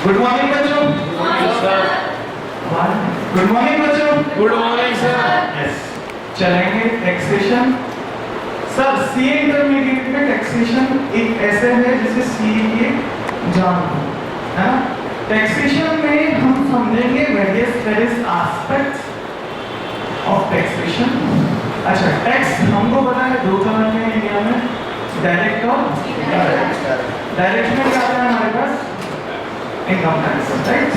Good morning बच्चों। Good morning बच्चों। Good morning sir. Yes, चलेंगे टैक्सेशन। सर सीए इंटरमीडिएट में टैक्सेशन एक ऐसे है जैसे सीए की जान है ना। टैक्सेशन में हम समझेंगे वेरियस एस्पेक्ट्स ऑफ टैक्सेशन। अच्छा, टैक्स हमको पता है दो तरह के इंडिया में, डायरेक्ट और डायरेक्ट में क्या आता है हमारे पास? Income tax, right.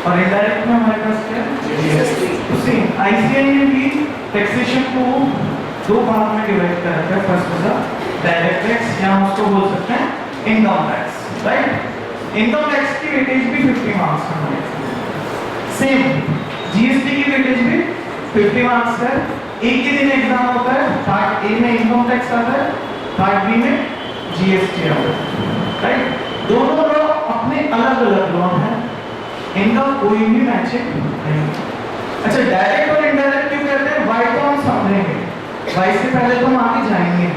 और इनडायरेक्ट में हमारे पास क्या है? जीएसटी। उसी आईसीआई ने भी टैक्सेशन को दो भाग में डिवाइड कर रखा है। फर्स्ट वाला डायरेक्ट टैक्स, या हम उसको बोल सकते हैं income tax, right. Income tax की वेटेज भी 50 मार्क्स का है। सेम जीएसटी की वेटेज भी 50 मार्क्स है। एक ही दिन एग्जाम होता है। पार्ट ए में इनकम टैक्स आता है, पार्ट बी में जीएसटी आता है, राइट। दोनों लॉ अपने अलग अलग लॉ हैं, इनका कोई भी मैचिंग नहीं। अच्छा, डायरेक्ट और इनडायरेक्ट क्यों कहते हैं? वाई को हम समझेंगे, वाई से पहले तो हम आगे जाएंगे।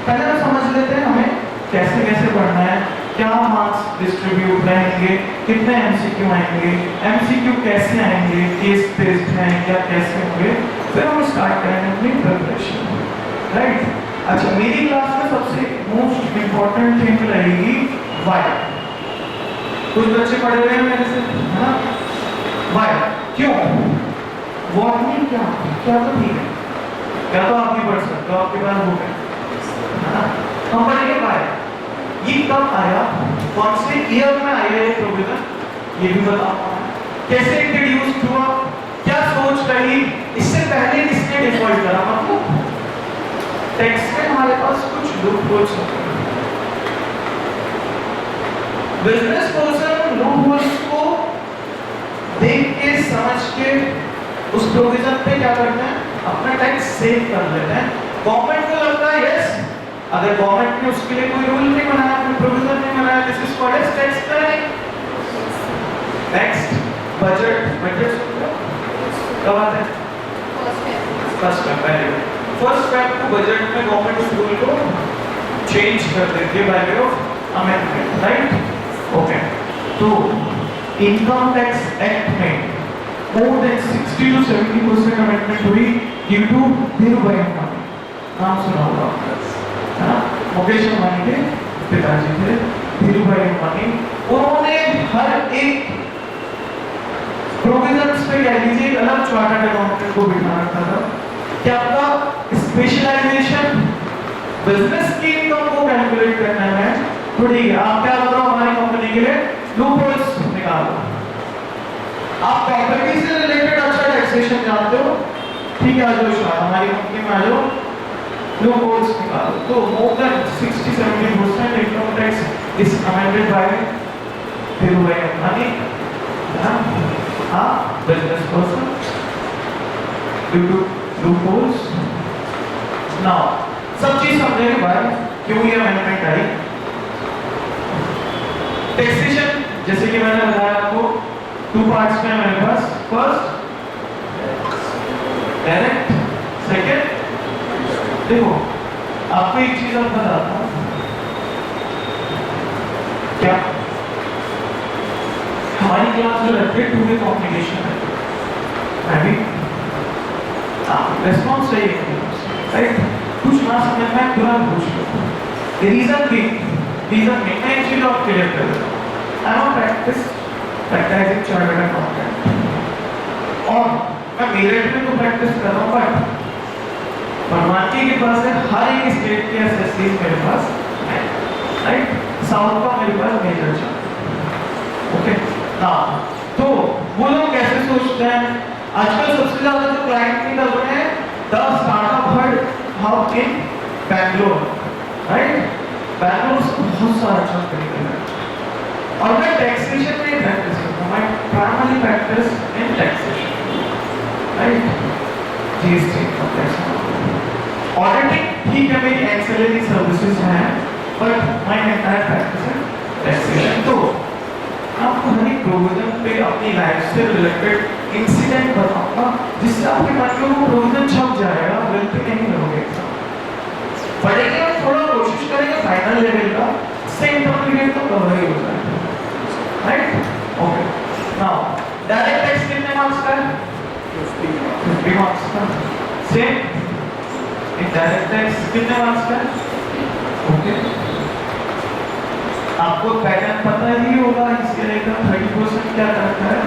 पहले हम समझ लेते हैं हमें कैसे कैसे पढ़ना है, क्या मार्क्स डिस्ट्रीब्यूट रहेंगे, कितने एमसीक्यू आएंगे, एमसीक्यू कैसे आएंगे, केस बेस्ड हैं या कैसे होंगे, फिर हम स्टार्ट करेंगे अपनी प्रिपरेशन, राइट। अच्छा, मेरी क्लास में सबसे मोस्ट इंपॉर्टेंट थिंग रहेगी वाई। कुछ बच्चे पढ़े हुए हैं मेरे से, है ना। वाई क्यों, व्हाट मीन क्या, क्या तो ठीक है, क्या तो आप भी पढ़ सकते हो, आपके पास बुक है ना। हम पढ़ेंगे वाई। ये कब आया, कौन से ईयर में आया ये प्रोविजन, ये भी बताऊंगा। कैसे इंट्रोड्यूस हुआ, क्या सोच रही, इससे पहले किसने डिफॉल्ट करा। मतलब टैक्स में हमारे पास कुछ लूपहोल्स होते हैं। बिजनेस पर्सन लूपहोल्स को देख के समझ के उस प्रोविजन पे क्या करते हैं, अपना टैक्स सेव कर लेते हैं। गवर्नमेंट को लगता है यस, अगर गवर्नमेंट ने उसके लिए कोई रूल नहीं बनाया, कोई प्रोविजन नहीं बनाया, this is called as tax planning. Next, budget. Budget कब आता है? फर्स्ट में, पहले फर्स्ट स्टेप को बजट में गवर्नमेंट उस रूल को चेंज कर देती है by way of amendment, right. Okay, तो इनकम टैक्स एक्ट में मोर देन 60 to 70% अमेंडमेंट हुई ड्यू टू धीरूभाई अंबानी। नाम सुना होगा आपने, हाँ। मुकेश अंबानी के पिताजी थे धीरूभाई अंबानी। उन्होंने हर एक प्रोविजंस पे कह लीजिए एक अलग चार्टर्ड अकाउंटेंट को बिठा रखा था कि आपका स्पेशलाइजेशन बिजनेस की इनकम को कैलकुलेट करने में, तो ठीक है, आप क्या बताओ हमारी कंपनी के लिए लूपहोल्स निकालो। आप प्रॉपर्टी से रिलेटेड अच्छा टैक्सेशन जानते हो, ठीक है, आ जाओ शायद हमारी कंपनी में आ जाओ, लूपहोल्स निकालो। तो more than 60-70% income tax is amended by Dhirubhai Ambani, business person due to loopholes. Now सब चीज समझेंगे भाई क्यों ये अमेंडमेंट आई। टैक्सेशन जैसे कि मैंने बताया आपको, टू पार्ट्स में मेरे पास, फर्स्ट डायरेक्ट, सेकंड। देखो आपको एक चीज और बताता हूं, क्या हमारी क्लास जो रहती है 2 वे कॉम्युनिकेशन है, मैं भी रिस्पॉन्स चाहिए, राइट। कुछ ना समझ में तुरंत पूछ लो। रीजन में मैं एक चीज और क्लियर कर देता हूँ। I am practising chartered accountant, और मैं मेरिट में तो प्रैक्टिस कर रहा हूँ, बट परमानेंट के पास है हर एक स्टेट के एसएससी मेरे पास है, राइट। साउथ का मेरे पास मेजर चार्ट, ओके। हाँ, तो वो लोग कैसे सोचते हैं, आजकल सबसे ज्यादा जो क्लाइंट निकल रहे हैं the startup hub in Bangalore, right. Bangalore से बहुत सारा जॉब निकल रहा है, और मैं टैक्सेशन में प्रैक्टिस करता हूँ। मैं primary practice in taxation, right. GST auditing ठीक है, मेरी एक्सेलरी सर्विसेज हैं, but my entire practice in taxation. तो आपको हर एक प्रोविजन पे अपनी लाइफ से रिलेटेड इंसिडेंट बताऊंगा, जिससे आपके मन में वो प्रोविजन छप जाएगा, गलती नहीं करोगे। पढ़ेंगे और थोड़ा कोशिश करेंगे फाइनल लेवल का, से इंटरमीडिएट तो कवर ही हो जाएगा, राइट। नाउ डायरेक्ट टेक्स्ट कितने मार्क्स का है? 50 मार्क्स का। सेम इनडायरेक्ट टेक्स्ट कितने मार्क्स का है? ओके, आपको पैटर्न पता ही होगा इसके लेकर 30% क्या करता है।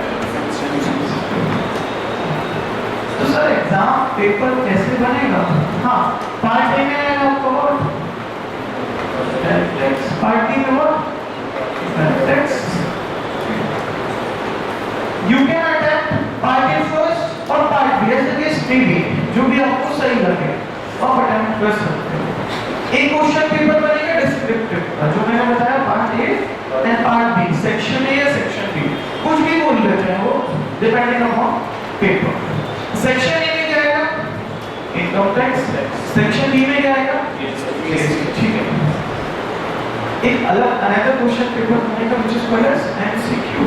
तो सर एग्जाम पेपर कैसे बनेगा? हाँ, पार्ट ए में आएगा आपको व्हाट? टेक्स्ट। पार्ट बी में what? Text. You can attempt part A first और part B, as case may be, जो भी आपको सही लगे आप अटेम्प्ट कर सकते हो। एक क्वेश्चन पेपर बनेगा डिस्क्रिप्टिव का, जो मैंने बताया part a and part b, section a या सेक्शन बी, कुछ भी बोल देते हैं वो, depending upon paper. Section a में क्या आएगा? Income tax. सेक्शन बी में क्या आएगा? ठीक है। एक अलग अनदर क्वेश्चन पेपर बनेगा which is called as MCQ,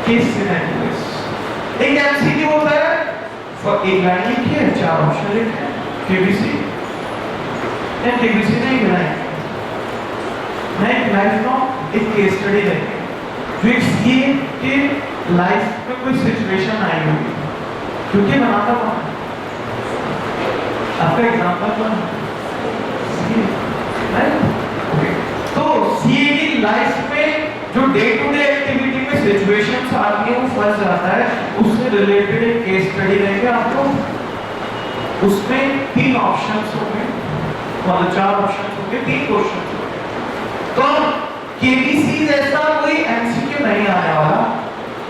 case scenarios. एक एमसीक्यू होता है, फॉर एक लाइन लिखी है, 4 ऑप्शन लिखे हैं, केबीसी या केबीसी नहीं बनाए। मैं एक लाइफ लॉन्ग एक केस स्टडी लेंगे जो एक सीए के लाइफ में कोई सिचुएशन आई होगी, क्योंकि बनाता कौन है? आपका एग्जाम्पल कौन है? ओके, तो सीए की लाइफ में जो डे टू डे एक्टिविटी में सिचुएशंस आती है वो फंस जाता है, उससे रिलेटेड एक केस स्टडी लेंगे आपको। उसमें 3 ऑप्शंस होंगे, मतलब 4 ऑप्शंस होंगे, 3 क्वेश्चंस होंगे। तो केबीसी जैसा कोई एमसीक्यू नहीं आने वाला,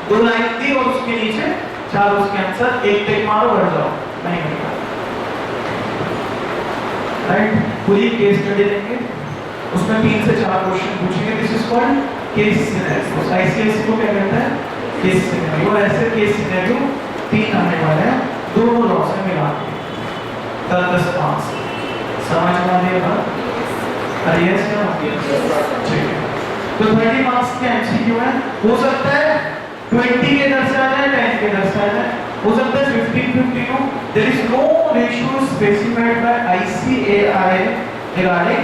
2 लाइन दी और उसके नीचे 4 उसके आंसर, एक टिक मारो भर जाओ, नहीं मिलेगा। राइट, पूरी केस स्टडी लेंगे, उसमें 3 से 4 क्वेश्चन पूछेंगे। This is called case scenario. ICSE को क्या कहता है? Case scenario. ऐसे केस सिनेरियो 3 आने वाले हैं, दोनों लॉ से मिला के 10 मार्क्स। समझ में आ रही है बात? अरे यस या ठीक है। तो 30 मार्क्स के एमसीक्यू है, हो सकता है 20 के इधर से आ जाए, 10 के इधर से आ जाए, हो सकता है 15-15 हो। There is no ratio specified by ICAI regarding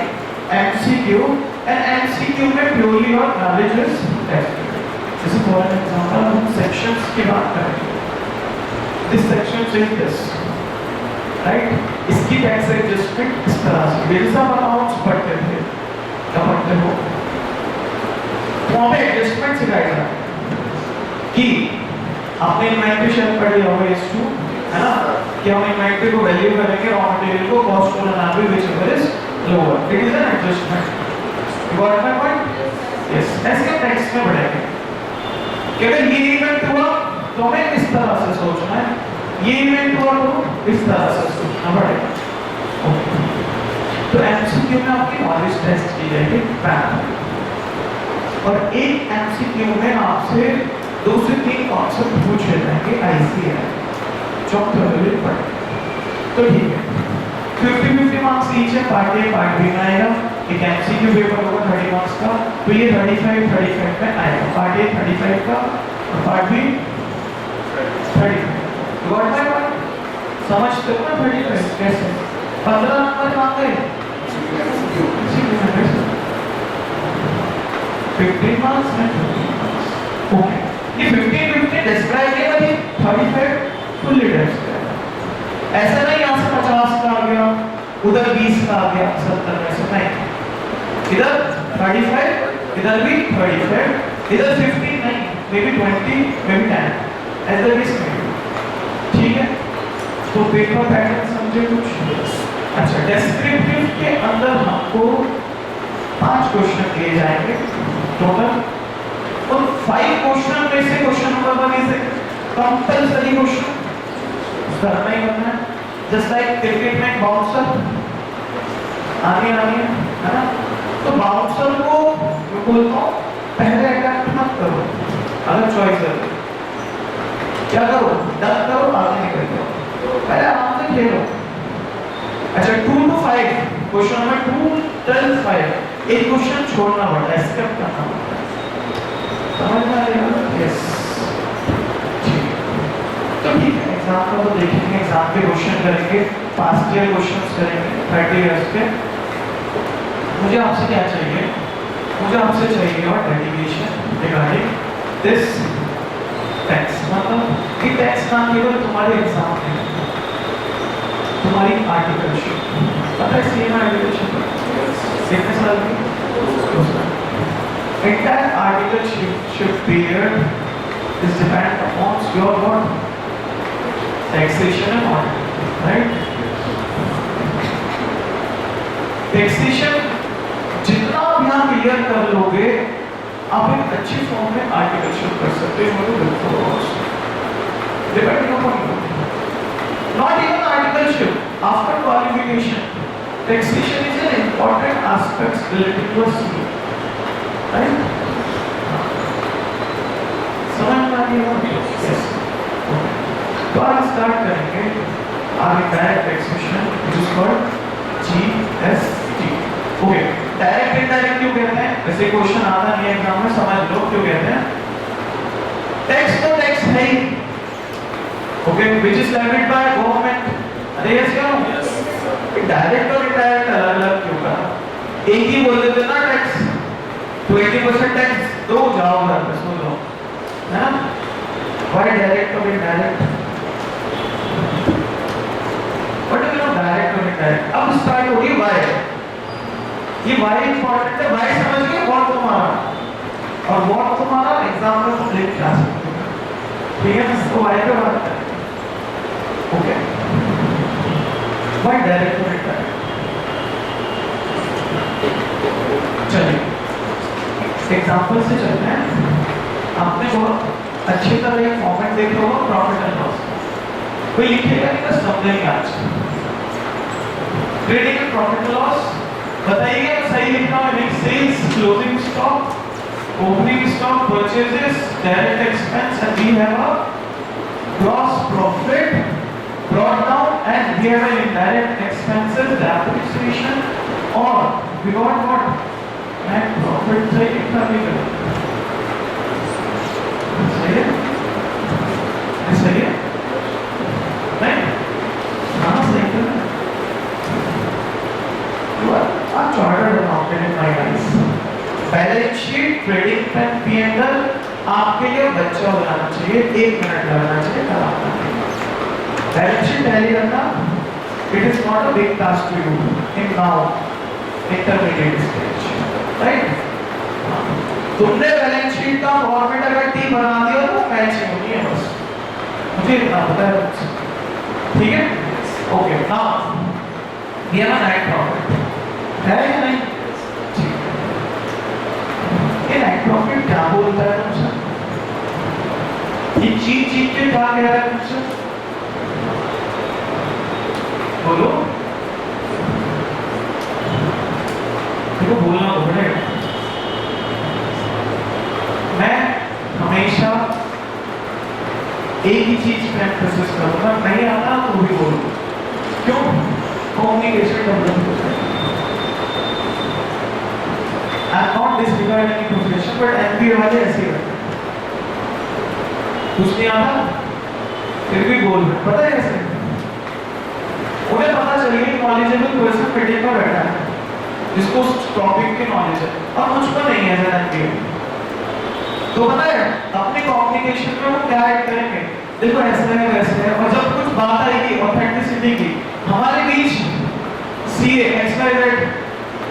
MCQ, and MCQ में प्योरली और नॉलेज इज टेस्टेड। जैसे फॉर एग्जांपल हम सेक्शंस की बात करें, this section is this, right, इसकी टैक्स एडजस्टमेंट इस तरह से, मेरे सब अकाउंट्स पढ़ते थे, क्या पढ़ते हो? तो हमें एडजस्टमेंट सिखाया जाता है कि आपने इन्वेंटरी शेयर पढ़ लिया होगा इस टू, है ना, कि हम इन्वेंटरी को वैल्यू करेंगे, रॉ मटेरियल को cost to analysis whichever is lower, it is an adjustment. You got my point? Yes, ऐसे हम टेक्स्ट में पढ़ेंगे कि अगर ये इवेंट हुआ तो हमें इस तरह से सोचना है, ये इवेंट हुआ तो इस तरह से सोचना पड़ेगा। ओके, तो एमसीक्यू में आपकी नॉलेज टेस्ट की जाएगी पैटर्न, और एक एमसीक्यू में आपसे 2 से 3 कॉन्सेप्ट पूछे जाएंगे आईसीएआई, जो आप थोड़ी पढ़ेंगे। तो ठीक है, 50-50 मार्क्स ईच है, पार्ट ए पार्ट बी में आएगा। एक एमसीक्यू पेपर होगा 30 मार्क्स का, तो ये 35 में आएगा। पार्ट ए 35 का और part b 35। Got my point? समझते हो ना 35 कैसे? 15 नंबर कहाँ गए? 15 मार्क्स में। ओके, ये 15-15 डिस्क्राइब किया, ये 35 फुल्ली डिस्क्राइब। ऐसा नहीं यहाँ से 50 का आ गया, उधर 20 का आ गया, 70 में से नहीं, इधर 35, इधर भी 35, इधर 15 नहीं, मे बी 20, मे बी 10, ऐसा भी इसमें। ठीक है, तो पेपर पैटर्न समझे कुछ? अच्छा, डिस्क्रिप्टिव के अंदर हमको 5 क्वेश्चन दिए जाएंगे टोटल, और 5 क्वेश्चन में से question number 1 is compulsory question, करना ही करना है। जस्ट लाइक क्रिकेट में बाउंसर आगे है ना, तो बाउंसर को मैं बोलता हूँ पहले अटैक मत करो, अगर चॉइस है क्या करो, डक करो, आगे निकल जाओ, पहले आराम से खेलो। अच्छा, 2 to 5 क्वेश्चन नंबर 2 till 5 एक क्वेश्चन छोड़ना पड़ता है, स्किप करना पड़ता है, समझ में आ रहा है? यस, तो ठीक है, एग्जाम का तो देखेंगे, एग्जाम के क्वेश्चन करेंगे, पास्ट ईयर क्वेश्चंस करेंगे 30 इयर्स के। मुझे आपसे क्या चाहिए? मुझे आपसे चाहिए और डेडिकेशन रिगार्डिंग दिस टैक्स मतलब कि टैक्स ना केवल तुम्हारे एग्जाम में, तुम्हारी आर्टिकलशिप, पता है सेम आर्टिकलशिप कितने साल की? 2 साल। Entire articleship period is dependent upon your what? Taxation and audit, right? Taxation जितना भी आप क्लियर कर लोगे, आप एक अच्छी फॉर्म में आर्टिकलशिप कर सकते हो। Depending upon you. Not even articleship. After qualification, taxation is an important aspect related to a CA. Right? समझ में आ रही है? Yes. तो आज स्टार्ट करेंगे आगे direct taxation, which is called GST. Okay, direct indirect क्यों कहते हैं? वैसे क्वेश्चन आता नहीं है एग्जाम में, समझ लो क्यों कहते हैं। टैक्स तो टैक्स है ही, okay, which is levied by government. अरे यस क्या? डायरेक्ट और इनडायरेक्ट अलग अलग क्यों कहा? एक ही बोल देते ना टैक्स, 20% टैक्स दो, जाओ घर पे सो लो, है ना? Why direct or indirect? What do you know direct or indirect? अब स्टार्ट हो गई why. ये why इम्पोर्टेंट है, why समझ गए, what तुम्हारा और what तुम्हारा एग्जाम में तुम लिख जा सकते हो, ठीक है? तो why पे बात करें, okay? Why direct or indirect? चलिए एग्जाम्पल से चलते हैं। आपने बहुत अच्छी तरह एक फॉर्मेट देख लो, प्रॉफिट एंड लॉस। कोई लिखेगा नहीं तो समझेंगे आज। ट्रेडिंग एंड प्रॉफिट लॉस बताइए, सही लिखना है नहीं? Sales, closing stock, opening stock, purchases, direct expense, and we have a gross profit brought down, and we have an indirect expenses, depreciation, or we got what? Net profit से कितना निकला? सही है? सही है? नहीं? हाँ सही है। आप chartered accountant in my eyes. Balance sheet, trading plan, P&L आपके लिए बच्चा हो जाना चाहिए, 1 मिनट लगना चाहिए कराना। बैलेंस शीट टैली करना, it is not a big task to you in now intermediate stage, right? तुमने बैलेंस शीट का फॉर्मेट अगर टी बना दिया तो मैच होनी है बस, मुझे इतना पता है, ठीक है? ओके, नाउ ये ना नेट प्रॉफिट है या नहीं? ये नेट प्रॉफिट क्या बोलता है तुमसे? ये चीज के क्या कह रहा है तुमसे? बोलो, देखो बोलना तो पड़ेगा। मैं हमेशा एक ही चीज पे एम्फेसिस करूंगा, नहीं आता तो भी बोलूं। क्यों? कम्युनिकेशन डेवलप होता है। I am not disregard any profession, but MBA वाले ऐसे ही रहते हैं, कुछ नहीं आता फिर भी बोल रहे, पता है कैसे? उन्हें पता चलिए नॉलेजेबल पर्सन मीटिंग में बैठा है जिसको उस टॉपिक की नॉलेज है और मुझको नहीं है जरा एमबीए, तो पता है अपने कम्युनिकेशन में वो क्या ऐड करेंगे, देखो ऐसे है वैसे है, और जब कुछ बात आएगी ऑथेंटिसिटी की, हमारे बीच सीए एक्सपायर्ड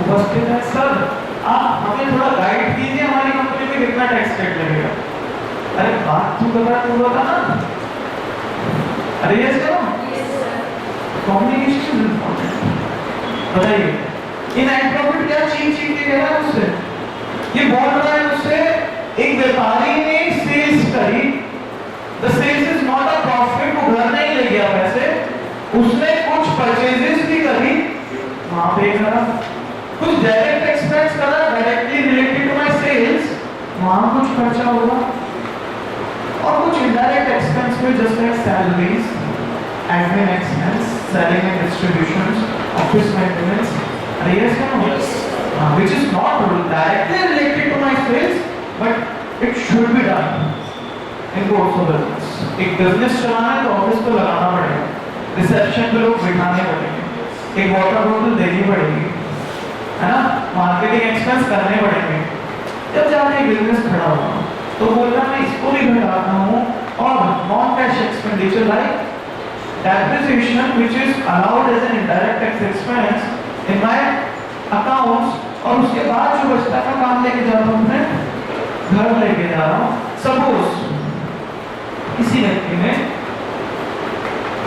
उपस्थित है, सर आप हमें थोड़ा गाइड कीजिए, हमारी कंपनी में कितना टैक्स रेट लगेगा। अरे बात तू बता ना, अरे यस करो, कम्युनिकेशन इज इंपॉर्टेंट। बताइए इन नेट प्रॉफिट क्या चीज के कह रहा है उससे? ये बोल रहा है उससे एक व्यापारी ने सेल्स करी, the sales is not a profit, वो घर नहीं ले गया पैसे, उसने कुछ परचेजेस भी करी, वहां पे करा, कुछ डायरेक्ट एक्सपेंस करा directly related to my sales, वहां कुछ खर्चा होगा, और कुछ इनडायरेक्ट एक्सपेंस में just like salaries, admin expense, selling and distributions, office maintenance, yes or no? Yes. Which is not directly related to my sales, but it should be done in course of business. एक business चलाना है तो office को लगाना पड़ेगा, reception पे लोग बिठाने पड़ेंगे, एक वाटर बोतल देनी पड़ेगी, है ना? मार्केटिंग एक्सपेंस करने पड़ेंगे, जब जाके बिजनेस खड़ा होगा। तो बोल रहा मैं इसको भी घटाता हूँ और non cash expenditure like depreciation which is allowed as an indirect tax expense in my accounts, और उसके बाद जो बचता है मैं काम लेके जा रहा हूँ, अपने घर लेके जा रहा हूँ। सपोज किसी व्यक्ति ने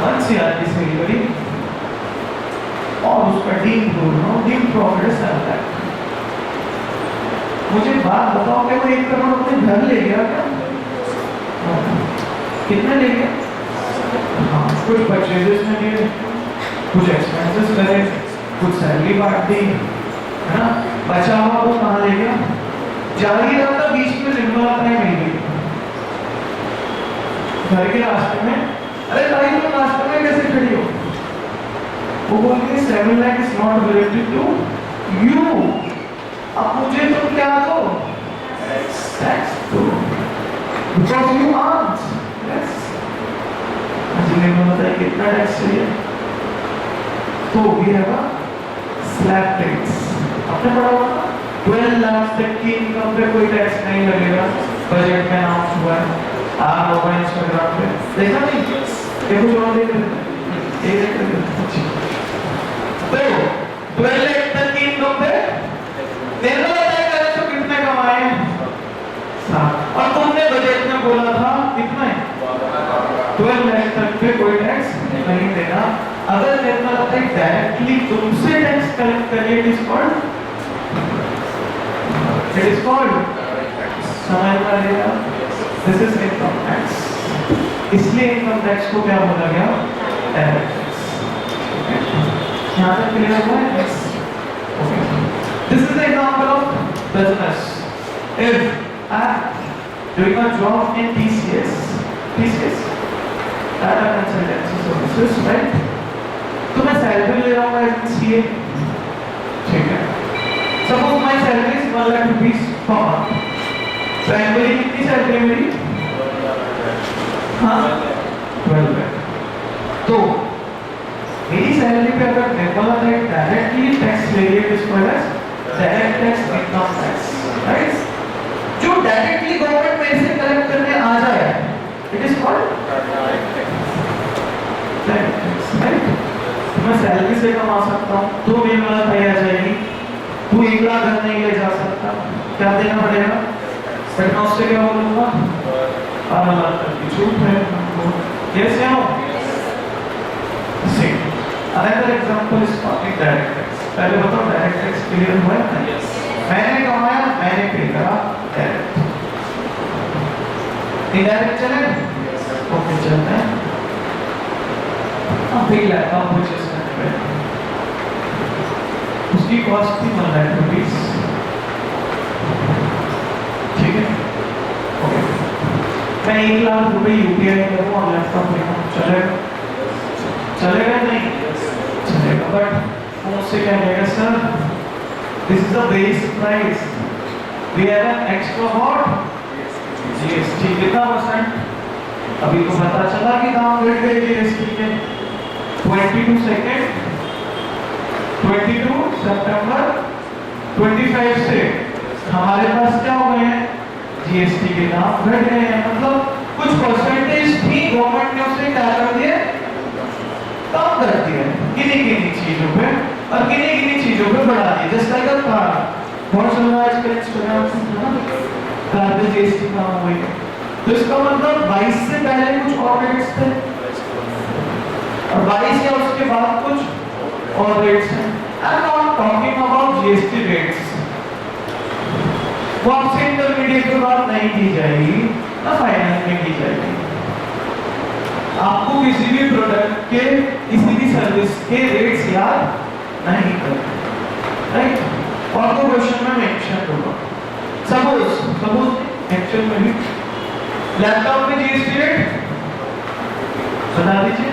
1 CR की सेल करी और उसका डीम प्रॉफिट 7 लाख। मुझे बात बताओ कि वो 1 करोड़ अपने घर ले गया क्या? कितने ले गया? हाँ, कुछ परचेजेस में लिए, कुछ एक्सपेंसेस करे, कुछ सैलरी बांट दी, है ना? बचा हुआ वो कहाँ ले गया? जा ही रहा था, बीच में निर्मला ताई मिल गई घर के रास्ते में। अरे ताई तुम रास्ते में कैसे खड़ी हो? वो बोलती है 7 lakh is not related to you. अब मुझे तुम क्या दो? टैक्स दो, because you earned. Yes, Nirmala Tai कितना टैक्स चाहिए? तो we have a slab tax. आपने पढ़ा होगा 12 लाख तक की इनकम पे कोई टैक्स नहीं लगेगा, बजट में अनाउंस हुआ है। आप लोगों ने इंस्टाग्राम पे देखा नहीं? देखो जो देख रहे हैं, तो 12 लाख तक की इनकम पे निर्मला ताई का तो कितने कमाए? 7। और तुमने बजट में बोला था कितना है? 12 लाख तक पे कोई टैक्स नहीं देना। अगर निर्मला ताई डायरेक्टली तुमसे टैक्स कलेक्ट करिए, इट इज कॉल्ड समझ में आ गया? This is income tax. इसलिए इनकम टैक्स को क्या बोला गया? Direct tax. यहाँ तक क्लियर हुआ है? This is example of business. If I doing a job in TCS Tata Consultancy Services, right? तो मैं सैलरी ले रहा हूँ एज CA, ठीक है? Suppose my salary is 1 lakh rupees per month. Primary कितनी सैलरी मेरी? हाँ, 12 लाख। तो मेरी सैलरी पे अगर निर्मला ताई डायरेक्टली टैक्स ले रही है, इसको direct tax, income tax, right? जो डायरेक्टली गवर्नमेंट में से कलेक्ट करने आ जाए, it is called direct tax, right? मैं सैलरी से कमा सकता हूँ, तो निर्मला ताई आ जाएगी, तू 1 लाख घर नहीं ले जा सकता, क्या देना पड़ेगा? बट मैं उससे क्या बोलूँगा? 12 लाख तक की छूट है हमको। यस या no? See another example is talking direct tax. पहले बताओ डायरेक्ट टैक्स क्लियर हुआ है? यस। मैंने कमाया, मैंने पे करा, डायरेक्ट। इनडायरेक्ट चले? ओके, चलते हैं। अब बिग लैपटॉप परचेस करने पे उसकी कॉस्ट थी 1 लाख रुपीस, ठीक है? ओके, मैं 1 लाख रुपए यूपीआई करूँ और लैपटॉप लेना, चलेगा? चलेगा नहीं? चलेगा, बट मुझसे क्या कहेगा? Sir this is the base price, we have an extra what? GST कितना %? अभी तो पता चला कि दाम बढ़ गए GST के 22 सितंबर 25 से हमारे पास क्या हो गए हैं? GST के दाम बढ़ गए हैं। मतलब कुछ परसेंटेज भी गवर्नमेंट ने उसे क्या कर दिया? कम कर दिया किन्हीं चीजों पे, और किन्हीं चीजों पे बढ़ा दिया। जैसे लाइक अ कार, बहुत चल रहा है आजकल इंस्टाग्राम, कार पे जीएसटी कम हो गई। तो इसका मतलब 22 से पहले कुछ और रेट्स थे और 22 या उसके बाद कुछ और रेट्स हैं। I am not talking about GST rates, वो आपसे इंटरमीडिएट की बात नहीं की जाएगी ना, फाइनेंस में की जाएगी। आपको किसी भी प्रोडक्ट के, किसी भी सर्विस के रेट्स याद नहीं करते, राइट? और तो क्वेश्चन में मेंशन होगा। सपोज एक्चुअल में भी लैपटॉप में जीएसटी रेट बता दीजिए,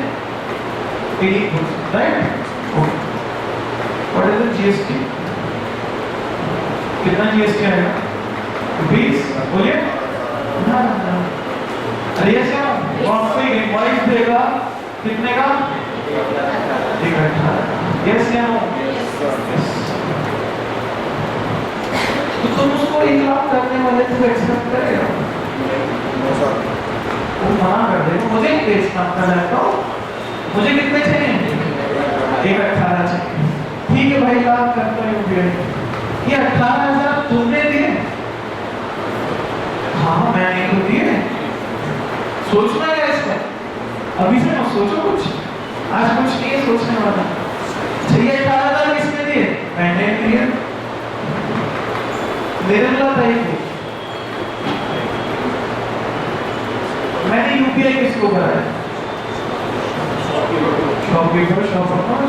80%, right? What is the GST? कितना जीएसटी आएगा? 20, बोलिए। अरे ऐसे कॉस्टिंग इनवॉइस देगा कितने का? 1/18। यस या नो? तो तुम उसको 1 लाख करने वाले से एक्सपेक्ट करेगा? मना कर देगा, मुझे नहीं बेचना अपना लैपटॉप, मुझे कितने चाहिए? 1,18,000 चाहिए। ठीक है भाई, लाभ करता है यूपीआई। ये 18,000 तुमने दिए? हाँ मैंने तो दिए। सोचना है इसमें, अभी से मत सोचो कुछ, आज कुछ नहीं है सोचने वाला। चाहिए 18,000 किसने दिए? मैंने दिए। निर्मला ताई को। मैंने यूपीआई किसको कराया? Shopkeeper, shopkeeper.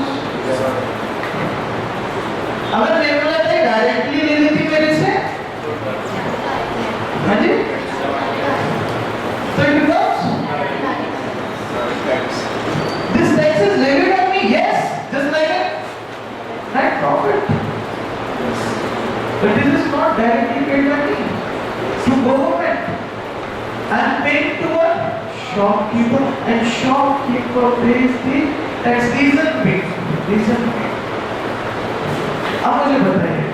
अगर निर्मला ताई डायरेक्टली ले लेती मेरे से, हाँ जी, so it becomes this tax is levied on me, yes, just like a net profit, but this is not directly paid by me to government. I am paying to a shopkeeper and shopkeeper pays the tax. Reason paid. अब मुझे बताइए,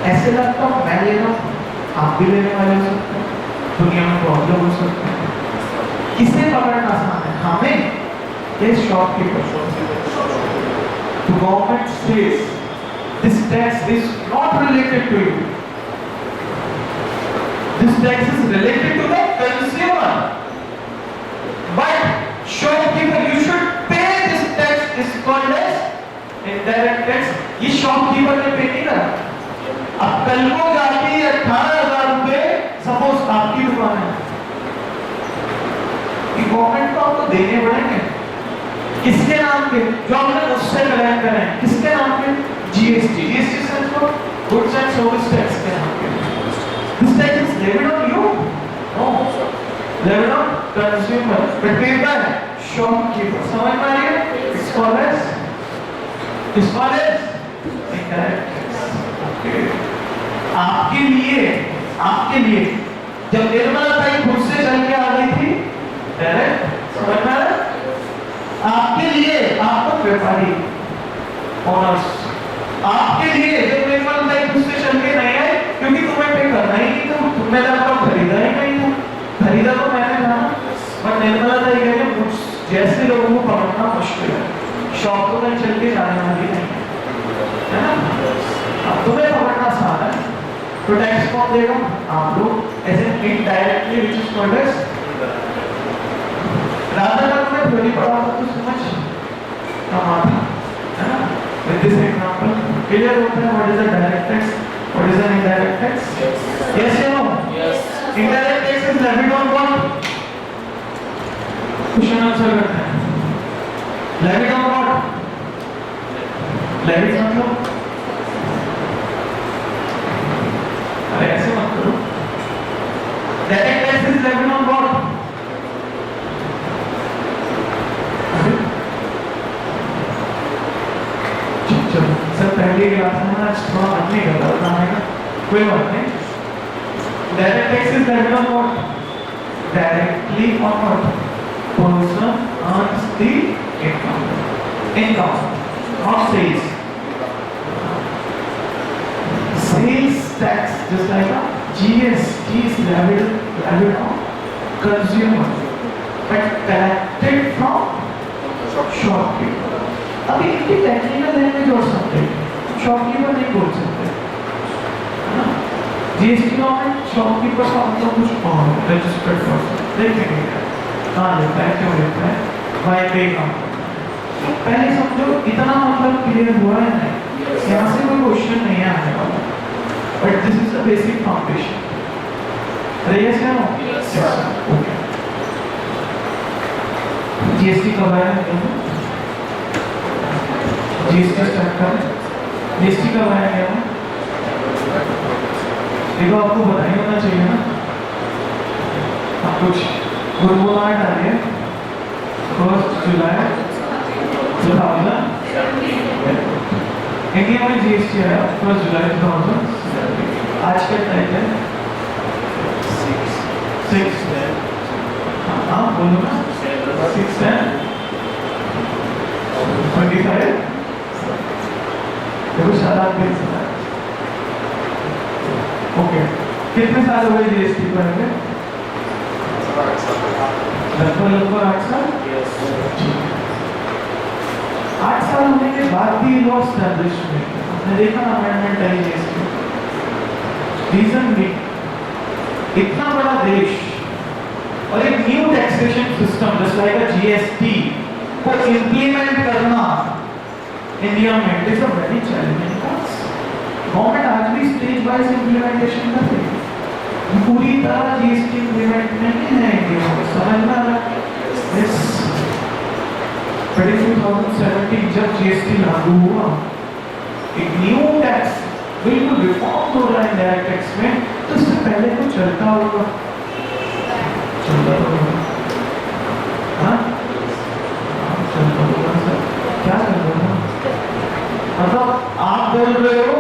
ऐसे लगता है मैं ले रहा हूँ, आप भी लेने वाले हो सकते हैं, दुनिया में बहुत लोग हो सकते हैं, किसे पकड़ना आसान है, हमें या shopkeeper? The government says this tax is not related to you. This tax is related to the consumer. But shopkeeper, you should pay this tax. Is called as indirect tax. ये शॉपकीपर ने पे नहीं करा। अब कल को जाके 18,000 रुपए सपोज आपकी दुकान है, गवर्नमेंट को आपको देने पड़ेंगे, किसके नाम पे? जो आपने मुझसे कलेक्ट करे हैं, किसके नाम पे? GST. GST stands for goods and service tax के नाम पे। This tax is levied on you, no, levied on consumer, but paid by shopkeeper. समझ में आ रही है? It's called as indirect tax. आपके लिए जब निर्मला ताई खुद से चल के आ गई थी, डायरेक्ट, समझ में आ रहा है? आपके लिए, आपको व्यापारी ओनर्स, आपके लिए जब निर्मला ताई खुद से चल के नहीं आए, क्योंकि तुम्हें पे करना ही नहीं था, तुमने लैपटॉप खरीदा ही नहीं था, खरीदा तो मैंने था, पर निर्मला ताई कह रहे मुझ जैसे लोगों को पकड़ना मुश्किल है, शॉप तो कहीं चल के जाने वाली नहीं है ना, अब तुम्हें पकड़ना आसान है, तो टैक्स कौन देगा? आप लोग। ऐसे indirectly which is called as Radha का मैं थोड़ी पढ़ा तो समझ कम आता है ना। विद दिस एग्जांपल क्लियर होता है what is a direct tax, what is an indirect tax? Yes या no? Yes. Indirect tax is levied on what? Question answer करते हैं। Levied on what? लेविड मतलब अरे ऐसे मत करो। Direct tax is levied on what? Sir पहले class में आज थोड़ा मत नहीं करता बताने का, कोई बात नहीं। Direct tax is levied on what? Directly on what? Person earns the income not sales. Sales tax, just like a GST is levied on consumer, but collected from shopkeeper. अभी इनकी टेक्निकल लैंग्वेज और सकते हैं, shopkeeper नहीं बोल सकते, है ना? जीएसटी में शॉपकीपर का मतलब कुछ और रजिस्टर्ड पर्सन, देखेंगे कहाँ लिखता है, क्यों लिखता है, वाई पे काम करता है। पहले समझो, इतना मतलब क्लियर हुआ है नहीं, यहाँ से कोई क्वेश्चन नहीं आने वाला, but this is the basic foundation. Yes or no? Yes. Okay. GST कब आया? GST स्टार्ट करें। GST कब आया क्या? देखो आपको पता ही होना चाहिए ना, आप कुछ गुरुवार डालिए 1 जुलाई 2000। इंडिया में जीएसटी आया 1 जुलाई 2000। आज का तारीख है 6 हाँ बोलो ना, 6/10/25। देखो सारा बिल ओके। कितने साल हुए जीएसटी पर? लगभग 8 साल। 8 साल होने के बाद भी लॉ एस्टैब्लिश हुए। आपने देखा अमेंडमेंट आई जीएसटी। रीजन भी इतना बड़ा देश और एक न्यू टैक्सेशन सिस्टम जैसे लाइक जीएसटी को इंप्लीमेंट करना इंडिया में it is a very challenging task. Government आज भी स्टेज वाइज इंप्लीमेंटेशन कर रही है, पूरी तरह जीएसटी इंप्लीमेंट नहीं है इंडिया में, समझना है। इस 2017 जब जीएसटी लागू हुआ, एक न्यू टैक्स बिल्कुल रिफॉर्म हो रहा है डायरेक्ट टैक्स में, तो इससे पहले तो चलता होगा, चलता होगा, हाँ चलता होगा सर, क्या कर रहे हो? मतलब आप बोल रहे हो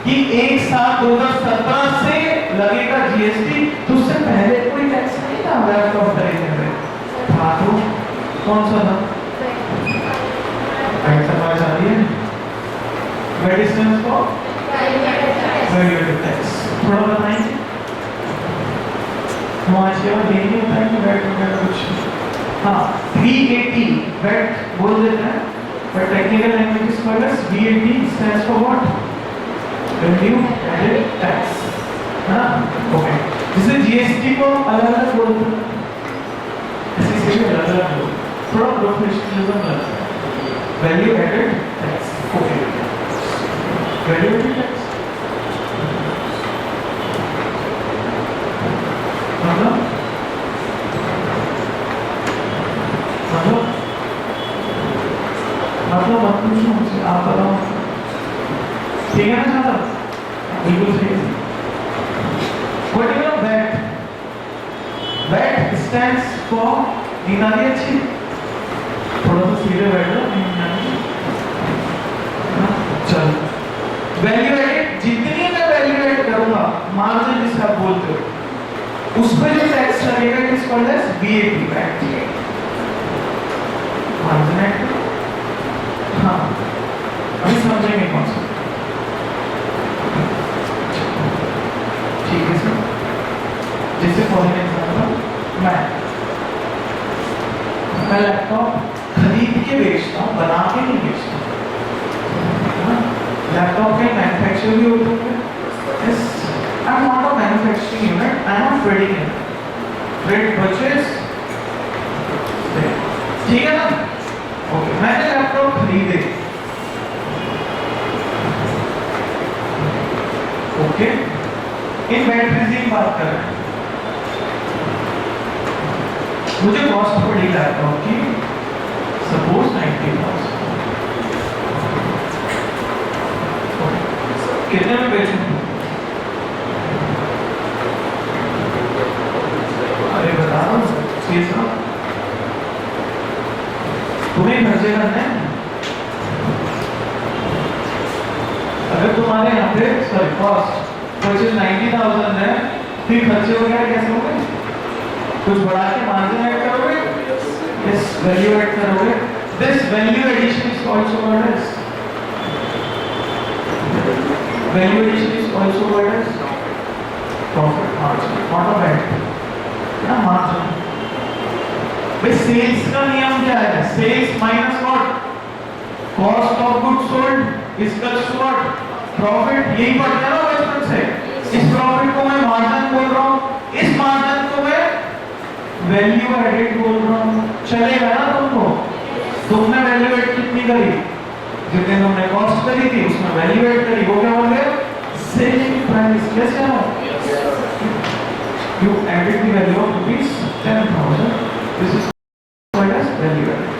कि एक साल 2017 से लगेगा जीएसटी, तो उससे पहले कोई टैक्स नहीं था लैपटॉप खरीदने में, था तो कौन सा था? समझ आ रही है? मेडिसिन को वैल्यू टैक्स थोड़ा बताएंगे। मुआवजा देने होता है कि वैट वगैरह कुछ, हाँ 380 वैट बोल देते हैं, but technical language is called as VAT stands for what? Value added tax, हाँ ओके। जैसे जीएसटी को अलग अलग बोलते हैं, इसी से भी अलग अलग बोलते हैं, थोड़ा प्रोफेशनलिज्म लगता है। Value added tax, okay value added tax मतलब मत पूछो मुझसे, आप बताओ, ठीक है ना साहब? बिल्कुल सही है। What do you know VAT? VAT stands for, नींद आ रही अच्छी? थोड़ा सा सीधे बैठो, चलो। वैल्यू एडेड, जितनी मैं वैल्यू एड करूंगा, मार्जिन जिसे आप बोलते हो, उस पर जो टैक्स लगेगा it is called as VAT, VAT। Margin add, हाँ अभी समझेंगे कौन सा, ठीक है सर। जैसे फॉर एग्जाम्पल मैं लैपटॉप खरीद के बेचता हूँ, बना के नहीं बेचता। लैपटॉप के मैन्युफैक्चर भी होते हैं, I am not a manufacturing unit, I am trading unit, trade purchase, ठीक है ना? ओके, मैंने लैपटॉप खरीदे, ओके, इन बैटरीज की बात कर रहे हैं, मुझे कॉस्ट पड़ी लैपटॉप की सपोज 90,000, कितने में बेचूं? अरे बता दो तुम्हें खर्चे करने हैं। अगर तुम्हारे यहाँ पे सॉरी कॉस्ट परचेज 90,000 है, फिर खर्चे वगैरह कैसे होंगे? कुछ बढ़ा के मार्जिन ऐड करोगे, इस वैल्यू ऐड करोगे, this value addition is also called as value addition is also called as profit margin, not a VAT ना मार्जिन। भाई सेल्स का नियम क्या है? Sales minus what? Cost of goods sold is equals to what? Profit. यही पढ़ते हैं ना बचपन से। इस प्रॉफिट को मैं मार्जिन बोल रहा हूँ, इस मार्जिन को मैं वैल्यू एडेड बोल रहा हूँ। चलेगा ना तुमको? तुमने वैल्यू एड कितनी करी? जितने तुमने कॉस्ट करी थी उसमें वैल्यू एड करी, वो क्या बोल रहे? Selling price. कैसे है? You added the value of rupees 10,000. This is called as value added.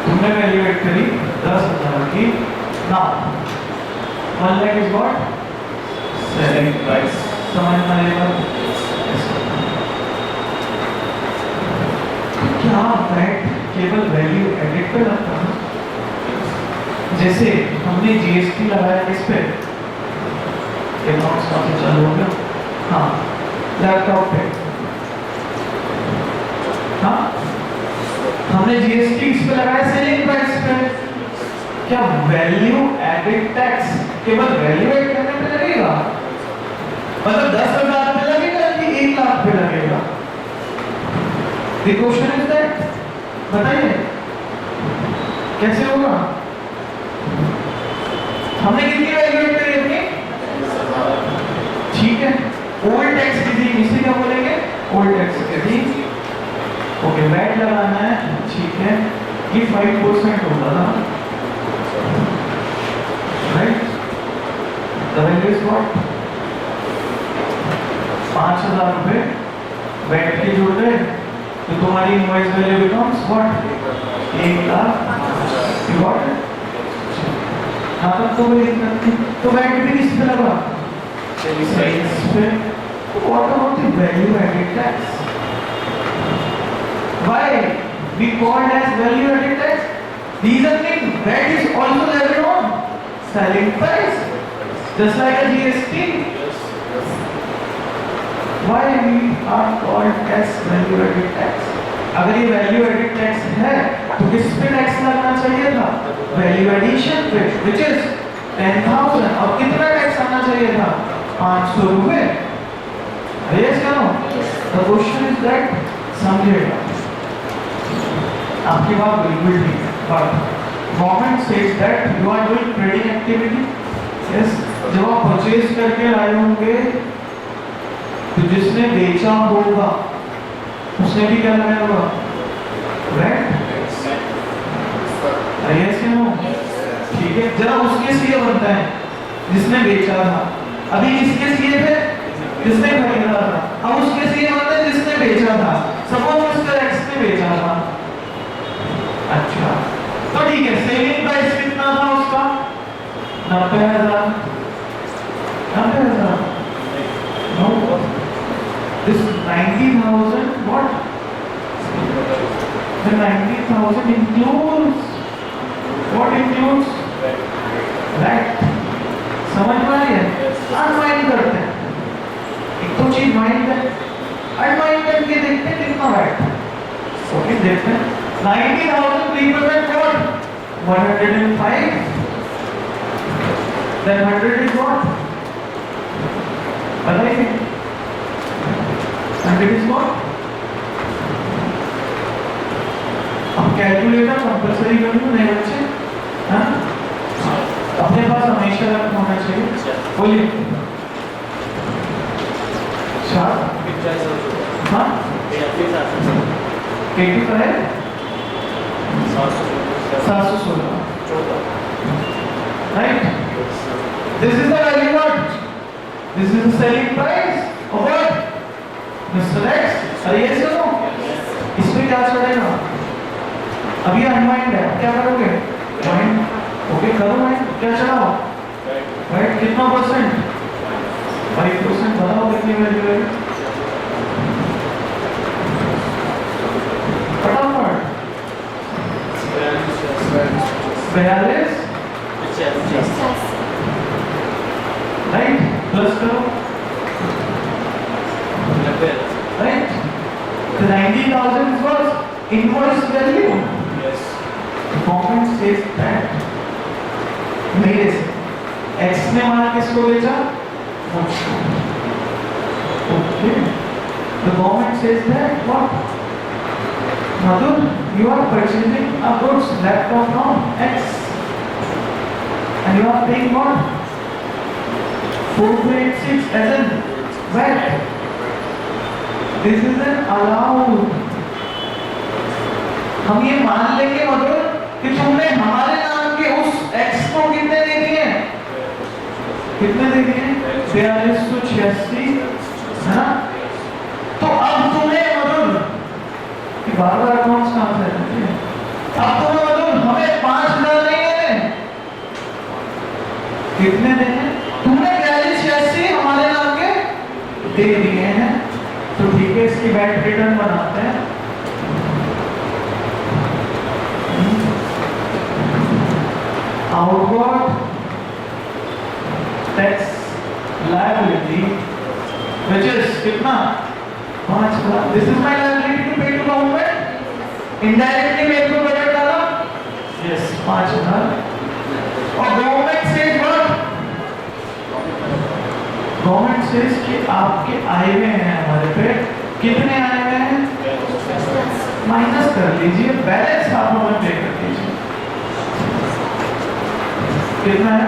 तुमने वैल्यू एड करी 10,000 की। Now 1 lakh is what? Selling price. समझ में आएगा? क्या वैट केवल वैल्यू एडेड पे लगता है? जैसे हमने जीएसटी लगाया किस पे? अकाउंट्स काफी चालू हो गया, हाँ लैपटॉप पे, हाँ हमने जीएसटी किस पे लगाया? सेलिंग प्राइस पे। क्या वैल्यू एडेड टैक्स केवल वैल्यू एड करने पे लगेगा? मतलब 10,000 पे लगेगा कि 1 लाख पे लगेगा? The question is that, बताइए कैसे होगा? हमने कितनी वैल्यूएट करी अपनी? ठीक है, ओल्ड टैक्स की थी, इसे क्या बोलेंगे? ओल्ड टैक्स की थी। ओके, वैट लगाना है, ठीक है, ये 5% होगा ना, right? The value is what? 5,000 रुपए वैट के जोड़ रहे, तो तुम्हारी invoice value becomes what? 1 lakh. You got it? हाँ, तब तो कोई दिक्कत नहीं। तो वैट भी किस पे लगा? सेल्स पे। तो what about the value added tax? Why we called as value added tax? Reasoning that is also levied on selling price, just like a GST. Why we are called as value added tax? अगर ये value added tax है, तो किस पे tax लगना चाहिए था? Value addition पे, which is 10,000. और कितना टैक्स आना चाहिए था? 500 रुपए। Yes, क्या? The question is that समझेगा। आपकी बात बिल्कुल ठीक है, but government says that you are doing trading activity. Yes, जब आप परचेज करके लाए होंगे तो जिसने बेचा होगा उसने भी क्या लगाया होगा? वैट। यस या नो? ठीक है, जरा उसके सीए बनता है जिसने बेचा था, अभी किसके सीए थे? जिसने खरीदा था। अब उसके सीए बनता है जिसने बेचा था। सपोज उसका एक्स ने बेचा था, अच्छा, तो ठीक है, सेलिंग प्राइस कितना था उसका? 90,000। 90,000? No, this 90,000 what? The 90,000 includes what? Includes that। समझ में आ गया? अनवाइंड करते हैं, एक तो चीज माइंड है, अनवाइंड करके देखते हैं कितना वैट। ओके, देखते हैं 90,000 represent what? 105. Then 100 is what? बताइए, 100 is what? अब कैलकुलेटर कंपल्सरी कर दूं नहीं बच्चे? हाँ, अपने पास हमेशा रखना होना चाहिए। बोलिए। 4? हाँ, 85 716, right? This is the value what? This is the selling price of what? Mr. X. अरे ये सुनो, इसमें क्या चढ़ेगा? अभी अनवाइंड है, क्या करोगे? वाइंड। ओके, करो वाइंड। क्या चढ़ाओ? राइट। कितना परसेंट? 5%। बताओ कितनी वैल्यू है? फटाफट। 42, राइट, प्लस करो, राइट। तो 90,000 was invoice value. Yes. Government says that मेरे से X ने माल किसको बेचा? Okay. The government says that what? Madhur, you are purchasing a goods laptop from X and you are paying what? 486 as an VAT. This is an allowed. हम ये मान लेंगे मधुर कि तुमने हमारे नाम के उस X को कितने दे दिए? कितने दे दिए? 4286, है ना? तो अब तुम्हें मधुर बार-बार अकाउंट्स कहाँ से आते हैं? अब तुम्हें मधुर हमें 5,000 नहीं है, कितने देने? तुमने 4286 हमारे नाम के दे दिए हैं, तो ठीक है, इसकी वैट रिटर्न बनाते हैं। Outward tax liability, which is कितना? 5,000. This is my liability to pay to government. Indirectly मेरे को बजट डाला, yes, 5,000. और government says what? Government says कि आपके आए हुए हैं हमारे पे कितने आए हुए हैं, माइनस कर लीजिए, बैलेंस आप हमें पे कर दीजिए। कितना है,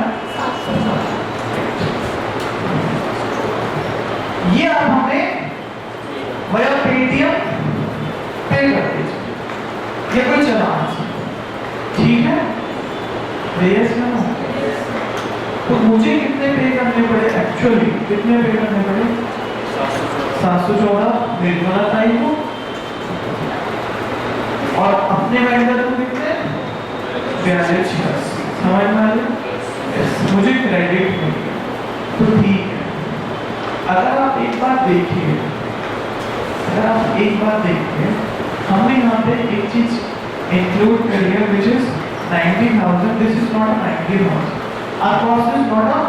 ये आप हमें वया पेटीएम पे कर दीजिए, ये कोई चालान है, ठीक है। यस ना, तो मुझे कितने पे करने पड़े, एक्चुअली कितने पे करने पड़े, 714 निर्मला ताई को, और अपने वेंडर को कितने, 4286, समझ में आ रहा, मुझे क्रेडिट मिल गया। तो ठीक है, अगर आप एक बात देखिए, अगर आप एक बात देखिए, हमने यहाँ पे एक चीज इंक्लूड करी है which is 90,000, this is not 90,000, our cost is not a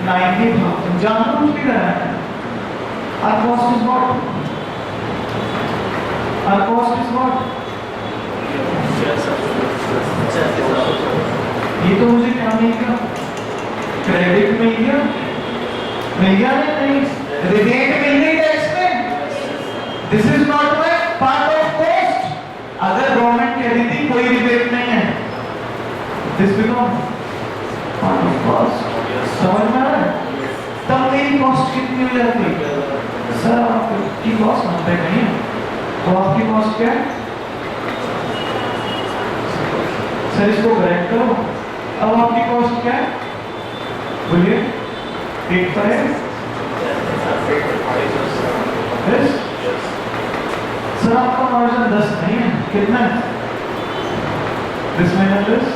90,000, जानबूझ के कराया है, our cost is what, our cost is what, ये तो मुझे क्या मिल गया, क्रेडिट मिल गया, या नहीं, रिबेट मिल गई टैक्स में, this is not my part of cost. अगर गवर्नमेंट कह रही थी कोई रिबेट नहीं है, this become part of cost, समझ में आ रहा है, तब मेरी कॉस्ट कितनी हो जाती है, सर आपकी कॉस्ट 90 नहीं है, तो आपकी कॉस्ट क्या है, सर इसको करेक्ट करो, अब आपकी कॉस्ट क्या है, बोलिए, एक पर है, सर आपका मार्जिन 10 नहीं है, कितना है, 10 माइनस 10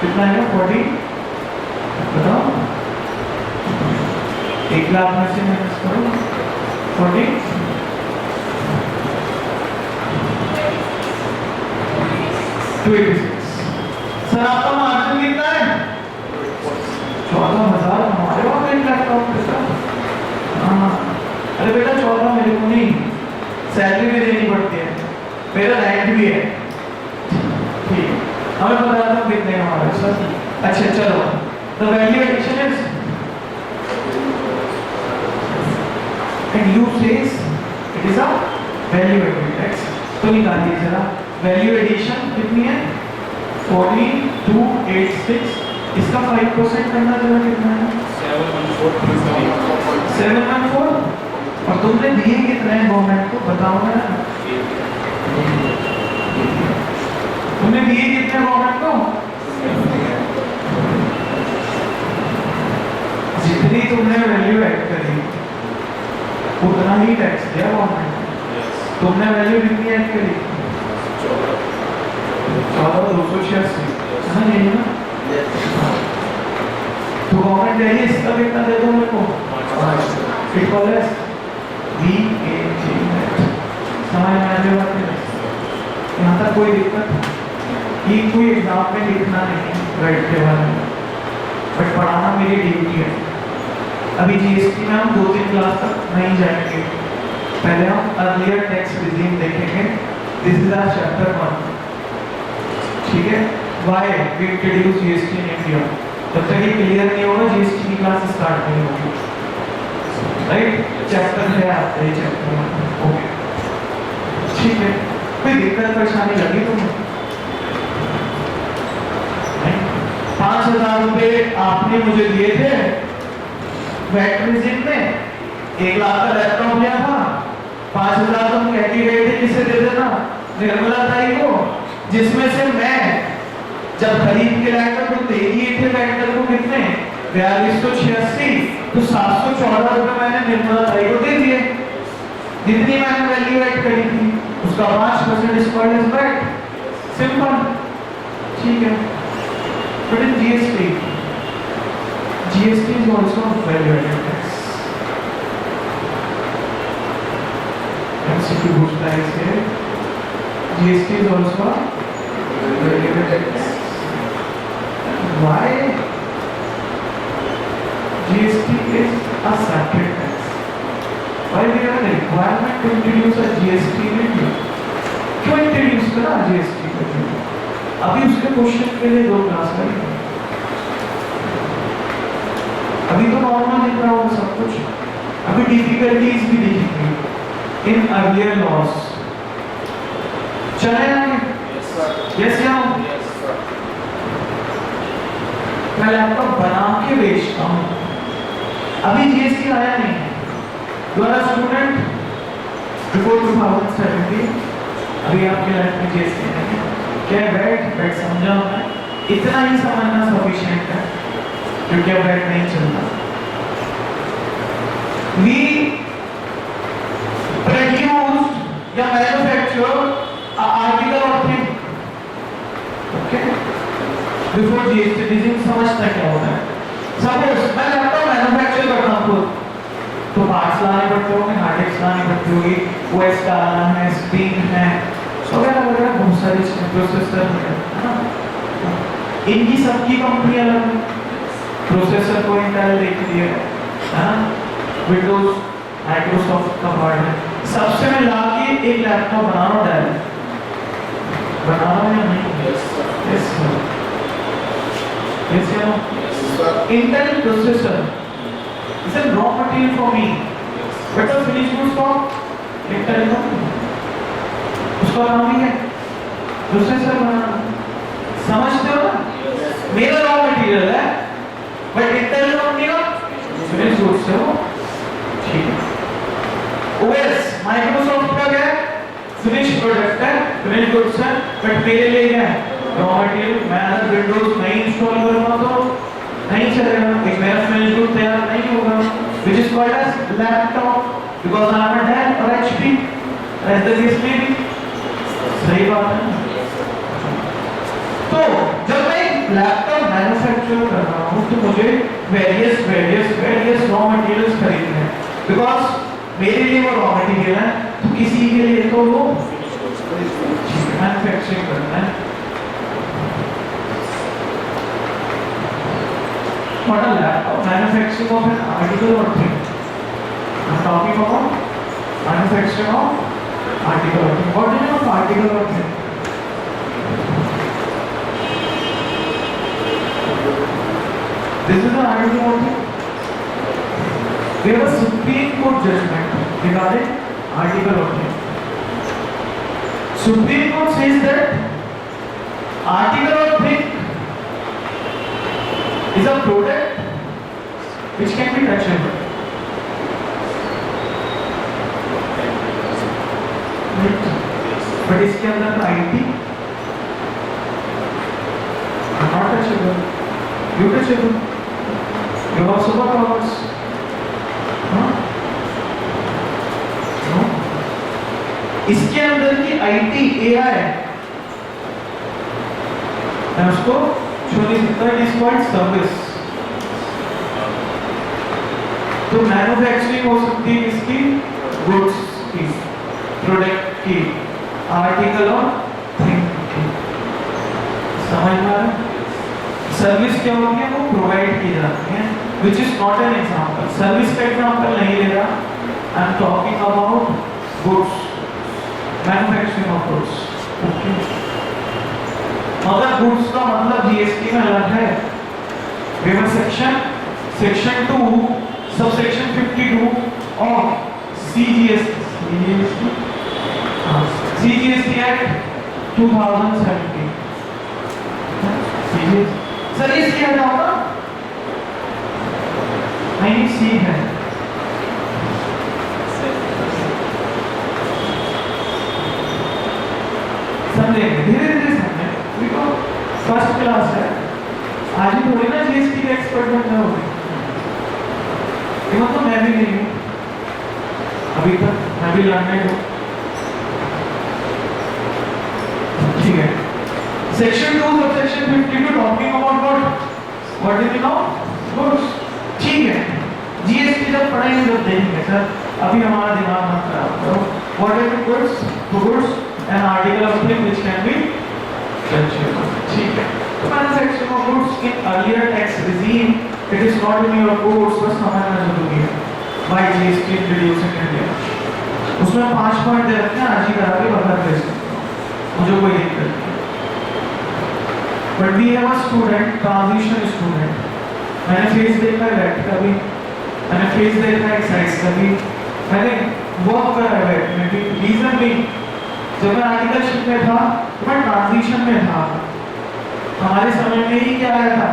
कितना है, 40, बताओ, 1 लाख में से माइनस करो 40, सर आपका मार्जिन कितना है, 14,000, हमारे वहाँ 1 लाख का, हाँ, अरे बेटा 14 मेरे को नहीं, सैलरी भी देनी पड़ती है, मेरा राइट भी है, ठीक है, हमें बता रहा हूँ कितने हमारे सर, अच्छा चलो, the value addition is, and you says it is a value addition tax, तो निकालिए जरा, वैल्यू एडिशन कितनी है, 4286, इसका 5% करना जरा कितना है, 714, और तुमने दिए कितने हैं गवर्नमेंट को, बताओ ना, तुमने दिए कितने गवर्नमेंट को, जितनी तुमने वैल्यू ऐड करी उतना ही टैक्स दिया गवर्नमेंट, तुमने वैल्यू कितनी ऐड करी, 14,286, हाँ यही ना, तो गवर्नमेंट कह रही है इसका कितना दे दो मेरे को, इट कॉल्स VAT, समझ में आ रहा है, यहाँ तक कोई दिक्कत, ये कोई एग्जाम में लिखना नहीं है राइट के बारे में, बट पढ़ाना मेरी ड्यूटी है। अभी जीएसटी में हम 2-3 क्लास तक नहीं जाएंगे, पहले हम अर्लियर टैक्स रिजीम देखेंगे, दिस इज आवर चैप्टर 1, ठीक है, why we introduce GST in India, जब तक ये क्लियर नहीं होगा जीएसटी की क्लास स्टार्ट नहीं होगी, राइट, चैप्टर है आपका ये चैप्टर, ओके, ठीक है, कोई दिक्कत परेशानी लगी तुम्हें, 5,000 रुपए आपने मुझे दिए थे वैट रिजिम में, 1 लाख का लैपटॉप लिया था, 5,000 तुम कह के गए थे किसे दे देना, निर्मला ताई को, जिसमें से मैं जब खरीद के लाया तो दे दिए थे वेंडर को कितने, 4286, तो 714 रुपए मैंने निर्मला ताई को दे दिए, जितनी मैंने वैल्यू ऐड करी थी उसका 5% स्क्वायर इज वैट, सिंपल, ठीक है। But in GST is also value added tax, MCQ पूछता है इससे, GST is also value added tax, why GST is a separate tax. Why we have a requirement to introduce a GST in India? क्यों introduce करा GST को? अभी उसके question के लिए 2 क्लास करेंगे, अभी तो नॉर्मल लिख रहा हूँ सब कुछ, अभी डिफिकल्टीज भी दिखेंगी इन अर्लियर लॉस। चले आगे? यस या नो? मैं लैपटॉप बना के बेचता हूँ, अभी जीएसटी आया नहीं है। You are a student before 2017, अभी आपके लाइफ में जीएसटी नहीं है। क्या बैठ समझा होना, इतना ही समझना सफिशिएंट है, क्योंकि अब बैठ नहीं चलता। We produced या manufactured an article or thing, okay? Before GST, this समझता क्या होता है? Suppose मैं लैपटॉप मैन्युफैक्चर करता हूँ खुद, तो पार्ट्स लाने पड़ते होंगे, हार्ड डिस्क लानी पड़ती होगी, OS डालना है, स्क्रीन है, वगैरह वगैरह बहुत सारी चीजें, प्रोसेसर है ना? इनकी सबकी कंपनी अलग है। प्रोसेसर को इंटेल देख लिया है ना, विंडोज माइक्रोसॉफ्ट का पार्ट है, सबसे मिला के एक लैपटॉप बना रहा है, बना रहा है या नहीं? Yes sir, yes sir. Intel processor is a raw material for me, but the finish goods for Intel company, उसका नाम ही है प्रोसेसर बनाना। समझते हो ना? मेरा रॉ मटेरियल है, बट इंटेल कंपनी का फिनिश गुड्स है वो, ठीक है। ओएस माइक्रोसॉफ्ट का क्या है? फिनिश प्रोडक्ट है, फिनिश गुड्स है, बट मेरे लिए क्या है? Raw material. मैं अगर विंडोज नहीं इंस्टॉल करूंगा तो नहीं चलेगा, एक मेरा फिनिश गुड तैयार नहीं होगा, which is called as laptop, because I am a Dell और HP, as the case may be. सही बात है। तो जब मैं लैपटॉप मैन्युफैक्चर कर रहा हूँ तो मुझे वेरियस रॉ मटेरियल्स खरीदने हैं, बिकॉज मेरे लिए वो रॉ मटेरियल है, तो किसी के लिए तो वो मैन्युफैक्चरिंग करना है। What a laptop manufacturing of an article or thing. I'm talking about manufacturing of article or thing. What do you know of article or thing? This is an article or thing. We have a Supreme Court judgment regarding article or thing. Supreme Court says that article or thing is a product which can be touchable. But इसके अंदर का IT not touchable, you touchable, you have superpowers, no? इसके अंदर की IT AI है, उसको छू नहीं सकता, इट इज कॉल्ड सर्विस। तो मैन्युफैक्चरिंग हो सकती है इसकी, गुड्स की, प्रोडक्ट की, आर्टिकल और थिंग की। समझ में आ रहा है? सर्विस क्या होगी? वो प्रोवाइड की जाती है, which is not an example. Service का एग्जाम्पल नहीं ले रहा, I am talking about goods, manufacturing of goods. Okay, मगर गुड्स का मतलब जीएसटी में अलग है। वेवर सेक्शन 2 सबसेक्शन 52 और सीजीएसटी एक्ट 2017। सर ये क्या होगा? नहीं, सी है। समझेंगे धीरे धीरे समझें, फर्स्ट क्लास है, आज ही थोड़ी ना जीएसटी के एक्सपर्ट बनना होगा। तो मैं भी नहीं हूँ अभी तक, मैं भी लर्नर हूँ, ठीक है। Section 2 subsection 52 talking about what is no goods, ठीक है। जीएसटी जब पढ़ेंगे जब देखेंगे सर, अभी हमारा दिमाग मत खराब करो। What is goods? Goods an article of thing which can be touchable, ठीक है। तो manufacturing of goods in earlier tax regime, it is not in your course, बस समझना जरूरी है। Why GST introduced in India? उसमें 5 पॉइंट दे रखे हैं, आज ही करा के बाहर भेज सकते हो, मुझे कोई दिक्कत नहीं। But we have a student, transition student, मैंने फेस देखा है बैठ का भी, मैंने फेस देखा है एक्सरसाइज कभी, मैंने वर्क करा है, मे बी रीजन भी जब मैं आर्टिकलशिप में था तो मैं ट्रांजिशन में था, हमारे समय में ही क्या आया था,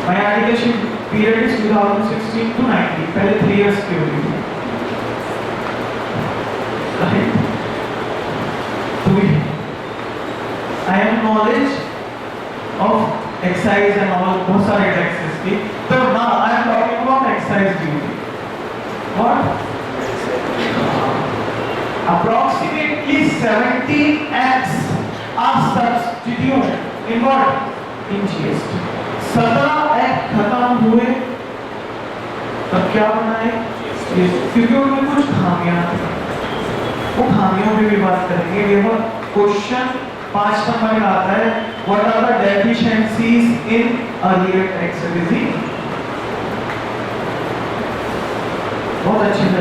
my articleship period is 2016 to 19, पहले 3 इयर्स की होगी, राइट? तो I have knowledge of excise and all, बहुत सारे टैक्सेस की, तो now I am talking about excise duty. What? Approximately 17 acts are substituted in what? In GST. 17 act खत्म हुए तब क्या बनाए? क्योंकि उनमें कुछ खामियां थी, वो खामियों पे भी बात करेंगे। यह क्वेश्चन 5 नंबर का आता है, what are the deficiencies in earlier tax regime. बहुत अच्छे से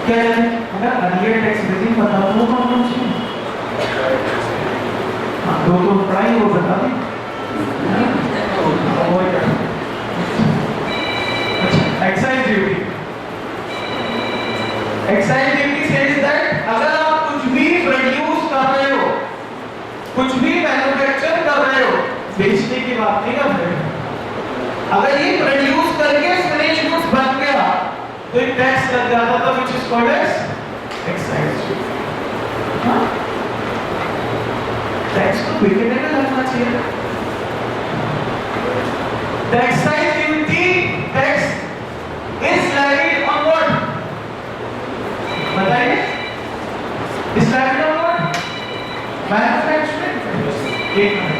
क्या है? अगर अर्लियर टैक्स रिजीम बता दो कौन सी? हाँ, दो तो पढ़ाई वो बता दी। अच्छा, excise duty. Excise duty says that अगर आप कुछ भी प्रोड्यूस कर रहे हो, कुछ भी मैन्युफैक्चर कर रहे हो, बेचने की बात नहीं कर रहे हो, अगर ये प्रोड्यूस करके फिनिश गुड्स बन गया तो एक टैक्स लग जाता था, which is called as excise duty. हाँ, टैक्स तो बिकने में लगना चाहिए। The excise duty tax is levied on what? बताइए, is levied on what? Manufacturing. एक मिनट।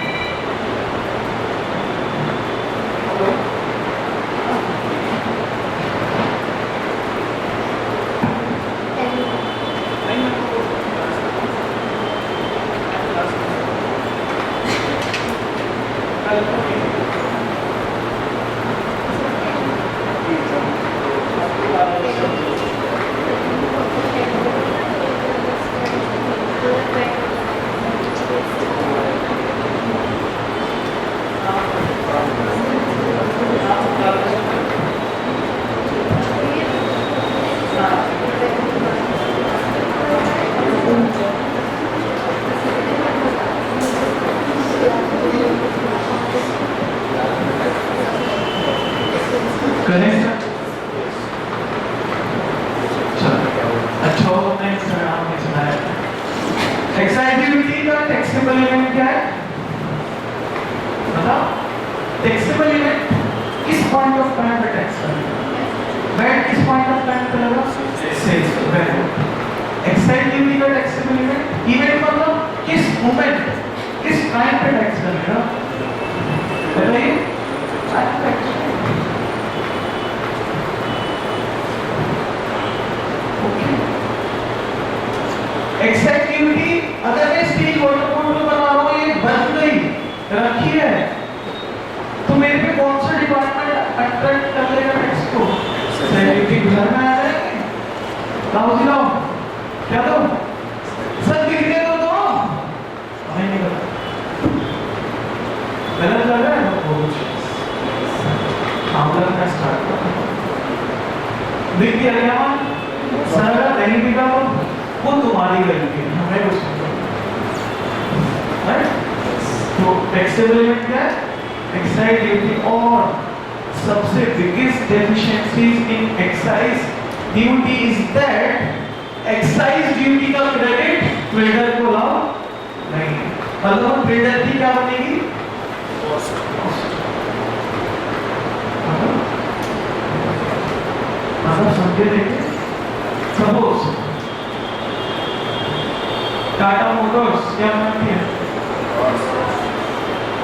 टाटा मोटर्स क्या बनाती है?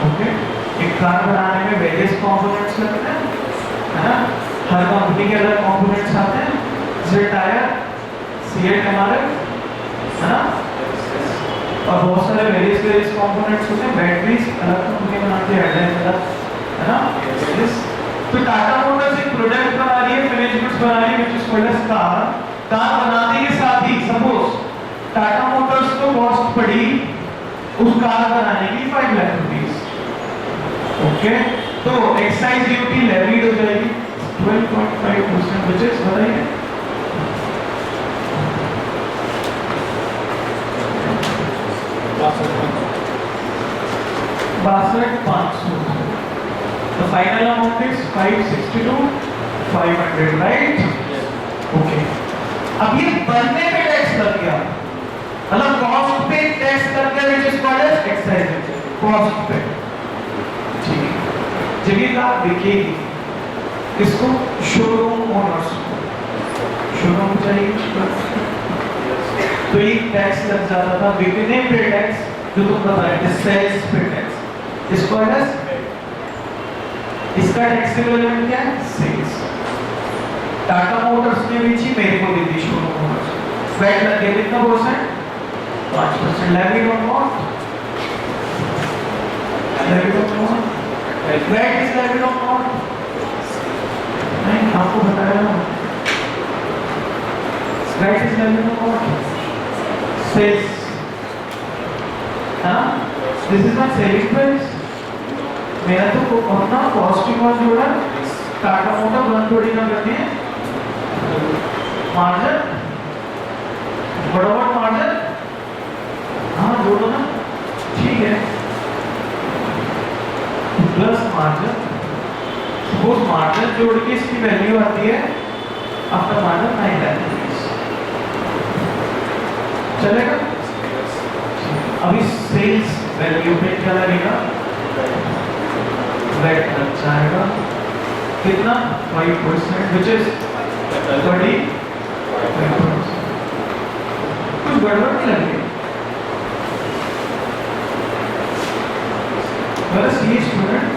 ओके, एक कार बनाने में वेरियस कंपोनेंट्स लगते हैं, है ना? हर कंपनी के अलग कंपोनेंट्स आते हैं, जैसे टायर, सीएट हमारे, है ना? और बहुत सारे वेरियस कंपोनेंट्स होते हैं, बैटरीज अलग कंपनी बनाती है, हेडलाइट अलग, है ना? तो टाटा मोटर्स एक प्रोडक्ट बना रही है, फिनिश गुड्स बना रही है, which is called as car. Car बनाने के साथ ही सपोज टाटा मोटर्स को कॉस्ट पड़ी उस कार बनाने की 5 लाख रुपीस, ओके? तो एक्साइज ड्यूटी लेवीड हो जाएगी 12.5%, which is बताइए 62,500. The final amount is 562,500, right? Okay. अब ये बनने पे टैक्स लग गया, मतलब कॉस्ट पे टैक्स लग गया, which is called as excise duty, cost पे। ठीक, जब आप देखिएगी इसको शोरूम ओनर्स को, शोरूम चाहिए तो ये टैक्स लग जाता था, बिकने पे टैक्स जो तुम बता रहे थे, सेल्स पे टैक्स, इसको इसका टैक्सेबल एलिमेंट क्या है? सेल्स। टाटा मोटर्स ने भी ची मेरे को दी थी शोरूम ओनर्स, वैट लग गया कितना percent? 5%। Levied on what? Levied on what? VAT is levied on what? नहीं, आपको बताया ना, VAT is levied on what? Sales. हाँ, this is not selling price. मेरा तो अपना कॉस्टिंग और जोड़ा टाटा मोटर बंद थोड़ी ना करती है, मार्जिन बराबर मार्जिन, हाँ जोड़ो ना, ठीक है, प्लस मार्जिन। सपोज मार्जिन जोड़ के इसकी वैल्यू आती है आफ्टर मार्जिन 9 लाख रुपीस, चलेगा? अभी सेल्स वैल्यू पे क्या लगेगा? वैट लग जाएगा कितना? 5%, which is 35%। कुछ गड़बड़ नहीं लगी बस ये स्टूडेंट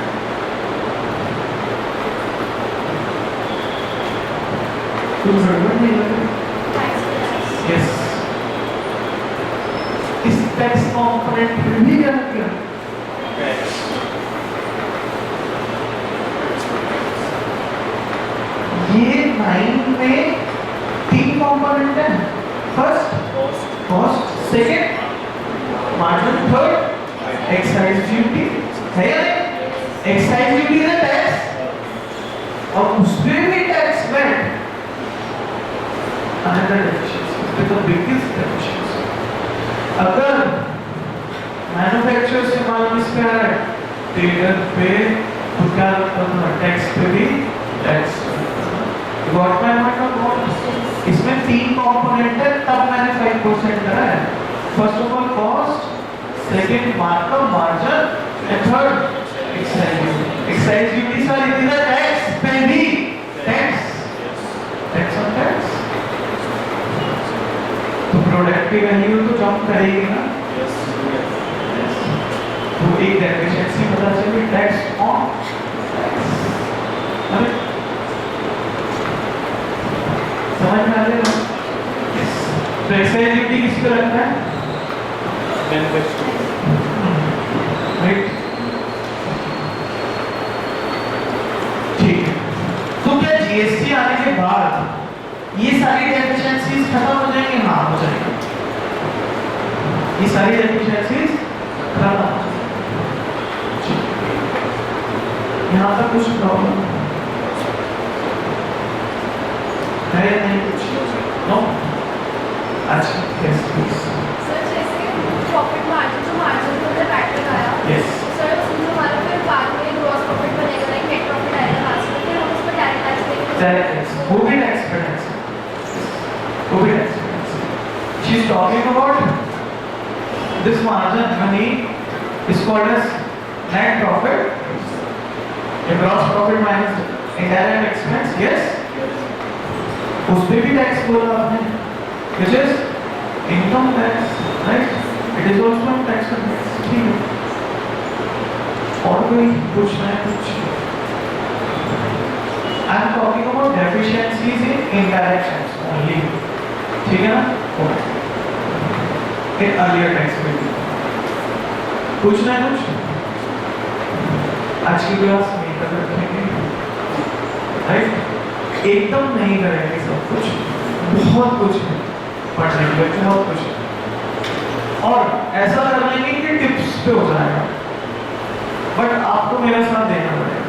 कुछ गड़बड़ नहीं लगी? यस, इस टैक्स कंपोनेंट में भी क्या किया? ये 9 में 3 कंपोनेंट है, first cost, second margin, third excise duty है या नहीं? एक्साइज ड्यूटी है टैक्स, और उसपे भी tax VAT. Another deficiency, the biggest deficiency, अगर मैन्युफैक्चरर से माल इस पे आ रहा है, ट्रेडर पे तो क्या लगता था? टैक्स पे भी टैक्स। Got my point? इसमें 3 कंपोनेंट है, तब मैंने 5% करा है। First of all cost, second markup, margin, and third excise duty. Excise duty sir इतना टैक्स पे भी टैक्स, टैक्स ऑन टैक्स, तो प्रोडक्ट की वैल्यू तो जंप करेगी ना। तो एक डेफिशिएंसी पता चली, टैक्स ऑन टैक्स। समझ में आ रहा है? तो एक्साइज ड्यूटी किस पे लगता है? Manufacturing, right? ठीक है, तो क्या जीएसटी आने के बाद ये सारी डेफिशिएंसीज खत्म हो जाएंगी? हाँ, हो जाएंगी, ये सारी डेफिशिएंसीज खत्म हो जाएंगी। यहाँ तक कुछ प्रॉब्लम है या नहीं? कुछ नो? अच्छा, यस प्लीज। सर जैसे प्रॉफिट मार्जिन, जो मार्जिन को हमने पैट लगाया, यस सर उसमें हमारा फिर बाद में ग्रॉस प्रॉफिट बनेगा, लाइक नेट प्रॉफिट आएगा लास्ट में, फिर हम उस पर डायरेक्ट टैक्स देंगे। डायरेक्ट टैक्स, वो भी टैक्स पे टैक्स, वो भी टैक्स पे tax. She is talking about this margin money is called as net profit, gross profit minus indirect expense. Yes, उस पे भी टैक्स बोला आपने, which is income tax, right? It is also tax on tax. ठीक है, और कोई पूछना है कुछ? I am talking about deficiencies in indirect tax only, ठीक है ना? In earlier tax में पूछना है कुछ? आज की क्लास में कर रखेंगे, राइट? एकदम नहीं करेंगे सब कुछ, बहुत कुछ है पढ़ने के लिए, बहुत कुछ है, और ऐसा कर लेंगे कि टिप्स पे हो जाएगा, बट आपको मेरा साथ देना पड़ेगा।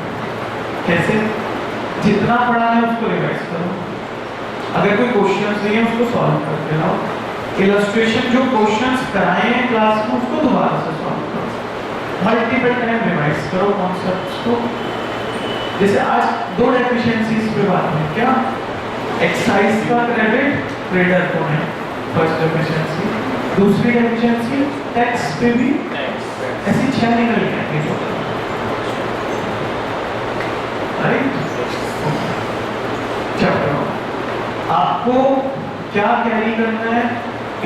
कैसे? जितना पढ़ा है उसको रिवाइज करो, अगर कोई क्वेश्चन नहीं है उसको सॉल्व करके लाओ, इलस्ट्रेशन जो क्वेश्चंस कराए हैं क्लास में उसको दोबारा से सॉल्व करो, मल्टीपल टाइम रिवाइज करो कॉन्सेप्ट्स को। जैसे आज 2 डेफिशिएंसीज पे बात है, क्या? एक्साइज का क्रेडिट ट्रेडर को है, फर्स्ट डेफिशिएंसी। दूसरी डेफिशिएंसी टैक्स पे भी ऐसी 6 निकल गई है, राइट? चलो आपको क्या कैरी करना है?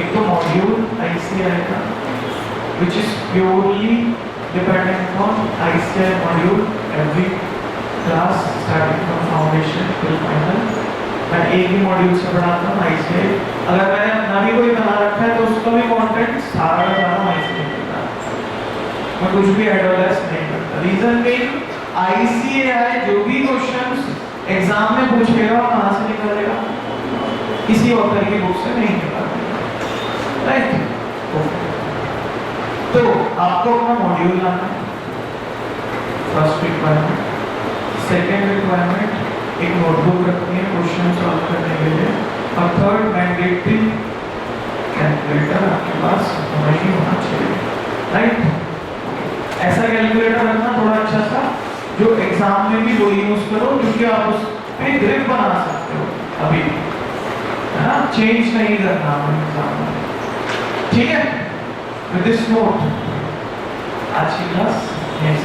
एक तो मॉड्यूल आईसीआई का which is purely dependent on ICI module every class starting from foundation till final। मैं एक ही मॉड्यूल से पढ़ाता हूँ ICI। अगर मैंने अपना भी कोई बना रखा है तो उसका भी कंटेंट सारा का सारा ICI करता है, मैं कुछ भी ऐड और लेस नहीं करता। रीजन बीइंग ICI जो भी क्वेश्चंस एग्जाम में पूछेगा कहाँ से निकालेगा? किसी ऑथर की बुक से नहीं निकालेगा, राइट? तो आपको अपना मॉड्यूल लाना है, फर्स्ट रिक्वायरमेंट। सेकेंड रिक्वायरमेंट एक नोटबुक रखनी है क्वेश्चन सॉल्व करने के लिए, और थर्ड मैंडेटरी कैलकुलेटर आपके पास होना ही होना चाहिए, राइट? ऐसा कैलकुलेटर रखना थोड़ा अच्छा सा जो एग्जाम में भी वो यूज करो, क्योंकि आप उस पे ग्रिप बना सकते हो अभी, है ना? चेंज नहीं करना एग्जाम में, ठीक है? विद दिस नोट आज की क्लास यहीं